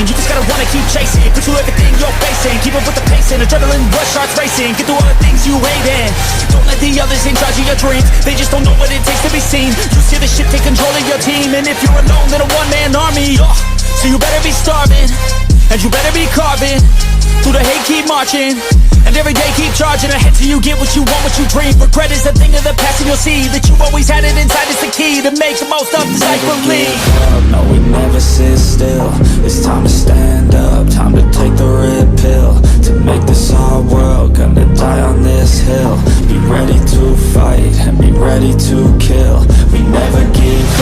chasing. You just gotta wanna keep chasing. Pursue everything you're facing. Keep up with the pace and adrenaline rush starts racing. Get through all the things you hate in. Don't let the others in charge of your dreams. They just don't know what it takes to be seen. You see the shit take control of your team. And if you're alone, then a one-man army. So you better be starving, and you better be carving. Through the hate, keep marching. And every day keep charging ahead till you get what you want, what you dream. Regret is a thing of the past, and you'll see that you've always had it inside. It's the key to make the most of this life we lead. No, we never sit still. It's time to stand up, time to take the red pill. To make this our world, gonna die on this hill. Be ready to fight and be ready to kill. We never give up.